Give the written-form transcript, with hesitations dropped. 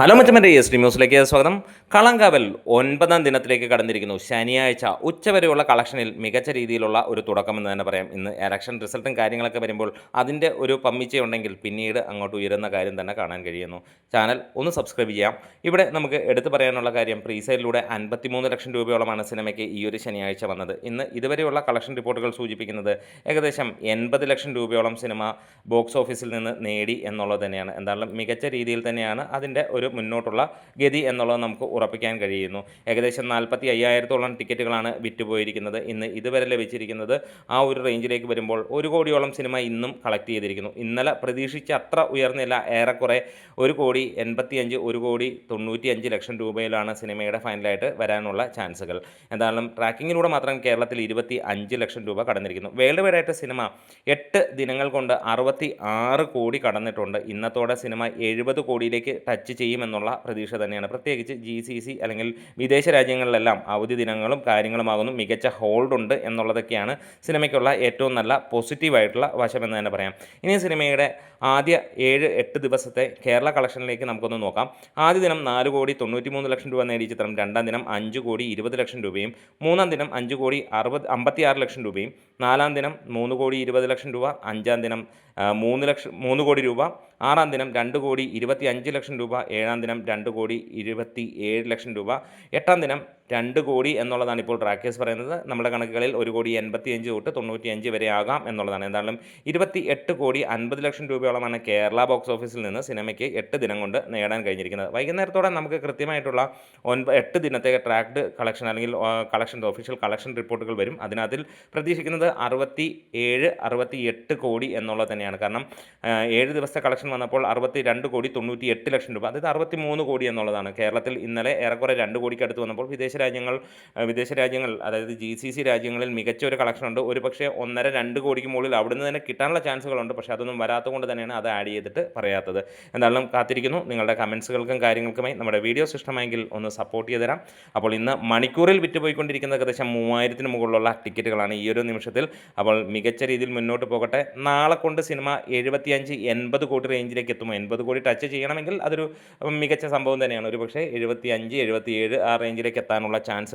Hello മച്ചമ്മൻ്റെ S ന്യൂസിലേക്ക് സ്വാഗതം. കളങ്കാവൽ 9ാം ദിനത്തിലേക്ക് കടന്നിരിക്കുന്നു. ശനിയാഴ്ച ഉച്ചവരെയുള്ള കളക്ഷനിൽ മികച്ച രീതിയിലുള്ള ഒരു തുടക്കമെന്ന് തന്നെ പറയാം. ഇന്ന് ഇലക്ഷൻ റിസൾട്ടും കാര്യങ്ങളൊക്കെ വരുമ്പോൾ അതിൻ്റെ ഒരു പമ്മിച്ചയുണ്ടെങ്കിൽ പിന്നീട് അങ്ങോട്ട് ഉയരുന്ന കാര്യം തന്നെ കാണാൻ കഴിയുന്നു. ചാനൽ ഒന്ന് സബ്സ്ക്രൈബ് ചെയ്യാം. ഇവിടെ നമുക്ക് എടുത്തു പറയാനുള്ള കാര്യം, പ്രീസെയിലൂടെ 53 ലക്ഷം രൂപയോളമാണ് സിനിമയ്ക്ക് ഈ ഒരു ശനിയാഴ്ച വന്നത്. ഇന്ന് ഇതുവരെയുള്ള കളക്ഷൻ റിപ്പോർട്ടുകൾ സൂചിപ്പിക്കുന്നത് ഏകദേശം 80 ലക്ഷം രൂപയോളം സിനിമ ബോക്സ് ഓഫീസിൽ നിന്ന് നേടി എന്നുള്ളത് തന്നെയാണ്. എന്തായാലും മികച്ച രീതിയിൽ തന്നെയാണ് അതിൻ്റെ ഒരു മുന്നോട്ടുള്ള ഗതി എന്നുള്ളത് നമുക്ക് ഉറപ്പിക്കാൻ കഴിയുന്നു. ഏകദേശം 45,000-ഓളം ടിക്കറ്റുകളാണ് വിറ്റുപോയിരിക്കുന്നത്. ഇന്ന് ഇതുവരെ ലഭിച്ചിരിക്കുന്നത് ആ ഒരു റേഞ്ചിലേക്ക് വരുമ്പോൾ 1 കോടിയോളം സിനിമ ഇന്നും കളക്ട് ചെയ്തിരിക്കുന്നു. ഇന്നലെ പ്രതീക്ഷിച്ച അത്ര ഉയർന്നില്ല, ഏറെക്കുറെ 1,85,00,000 1,95 ലക്ഷം രൂപയിലാണ് സിനിമയുടെ ഫൈനലായിട്ട് വരാനുള്ള ചാൻസുകൾ. എന്തായാലും ട്രാക്കിങ്ങിലൂടെ മാത്രം കേരളത്തിൽ 25 ലക്ഷം രൂപ കടന്നിരിക്കുന്നു. വേൾഡ് വൈഡായിട്ട് സിനിമ 8 ദിനങ്ങൾ കൊണ്ട് 66 കോടി കടന്നിട്ടുണ്ട്. ഇന്നത്തോടെ സിനിമ 70 കോടിയിലേക്ക് ടച്ച് ചെയ്യുമെന്നുള്ള പ്രതീക്ഷ തന്നെയാണ്. പ്രത്യേകിച്ച് GCC അല്ലെങ്കിൽ വിദേശ രാജ്യങ്ങളിലെല്ലാം അവധി ദിനങ്ങളും കാര്യങ്ങളുമാകുന്നു. മികച്ച ഹോൾഡുണ്ട് എന്നുള്ളതൊക്കെയാണ് സിനിമയ്ക്കുള്ള ഏറ്റവും നല്ല പോസിറ്റീവായിട്ടുള്ള വശമെന്ന് തന്നെ പറയാം. ഇനി സിനിമയുടെ ആദ്യ 7-8 ദിവസത്തെ കേരള കളക്ഷനിലേക്ക് നമുക്കൊന്ന് നോക്കാം. ആദ്യ ദിനം 4,93 ലക്ഷം രൂപ നേടിയ ചിത്രം 2ാം ദിനം 5,20 ലക്ഷം രൂപയും 3ാം ദിനം 5,56 ലക്ഷം രൂപയും 4ാം ദിനം 3,20 ലക്ഷം രൂപ 5ാം ദിനം 3 കോടി രൂപ 6ാം ദിനം 2,25 ലക്ഷം രൂപ 7ാം ദിനം 2,27 ലക്ഷം രൂപ 8ാം ദിനം 2 കോടി എന്നുള്ളതാണ് ഇപ്പോൾ ട്രാക്കേഴ്സ് പറയുന്നത്. നമ്മുടെ കണക്കുകളിൽ 1,85 തൊട്ട് 95 വരെ ആകാം എന്നുള്ളതാണ്. എന്തായാലും 28,50 ലക്ഷം രൂപയോളമാണ് കേരള ബോക്സ് ഓഫീസിൽ നിന്ന് സിനിമയ്ക്ക് 8 ദിനം കൊണ്ട് നേടാൻ കഴിഞ്ഞിരിക്കുന്നത്. വൈകുന്നേരത്തോടെ നമുക്ക് കൃത്യമായിട്ടുള്ള 8 ദിനത്തെ ട്രാക്ഡ് കളക്ഷൻ അല്ലെങ്കിൽ ഒഫീഷ്യൽ കളക്ഷൻ റിപ്പോർട്ടുകൾ വരും. അതിനകത്തിൽ പ്രതീക്ഷിക്കുന്നത് 67-68 കോടി എന്നുള്ളത് തന്നെയാണ്. കാരണം 7 ദിവസത്തെ കളക്ഷൻ വന്നപ്പോൾ 62,98 ലക്ഷം രൂപ, അതായത് 63 കോടി എന്നുള്ളതാണ്. കേരളത്തിൽ ഇന്നലെ ഏറെക്കുറെ 2 കോടിക്ക് അടുത്ത് വന്നപ്പോൾ വിദേശ രാജ്യങ്ങൾ അതായത് GCC രാജ്യങ്ങളിൽ മികച്ച ഒരു കളക്ഷനുണ്ട്. ഒരു പക്ഷേ 1.5-2 കോടിക്ക് മുകളിൽ അവിടുന്ന് തന്നെ കിട്ടാനുള്ള ചാൻസുകളുണ്ട്. പക്ഷേ അതൊന്നും വരാത്തതുകൊണ്ട് തന്നെയാണ് അത് ആഡ് ചെയ്തിട്ട് പറയാത്തത്. എന്തായാലും കാത്തിരിക്കുന്നു. നിങ്ങളുടെ കമൻസുകൾക്കും കാര്യങ്ങൾക്കുമായി നമ്മുടെ വീഡിയോസ് ഇഷ്ടമായെങ്കിൽ ഒന്ന് സപ്പോർട്ട് ചെയ്ത് തരാം. അപ്പോൾ ഇന്ന് മണിക്കൂറിൽ വിറ്റുപോയിക്കൊണ്ടിരിക്കുന്ന ഏകദേശം 3,000-ന് മുകളിലുള്ള ടിക്കറ്റുകളാണ് ഈ ഒരു നിമിഷത്തിൽ. അപ്പോൾ മികച്ച രീതിയിൽ മുന്നോട്ട് പോകട്ടെ. നാളെ കൊണ്ട് സിനിമ 75-80 കോടി റേഞ്ചിലേക്ക് എത്തുമോ? 80 കോടി ടച്ച് ചെയ്യണമെങ്കിൽ അതൊരു മികച്ച സംഭവം തന്നെയാണ്. ഒരു പക്ഷേ 75-77 ആ റേഞ്ചിലേക്ക് എത്താനുള്ള ചാൻസ്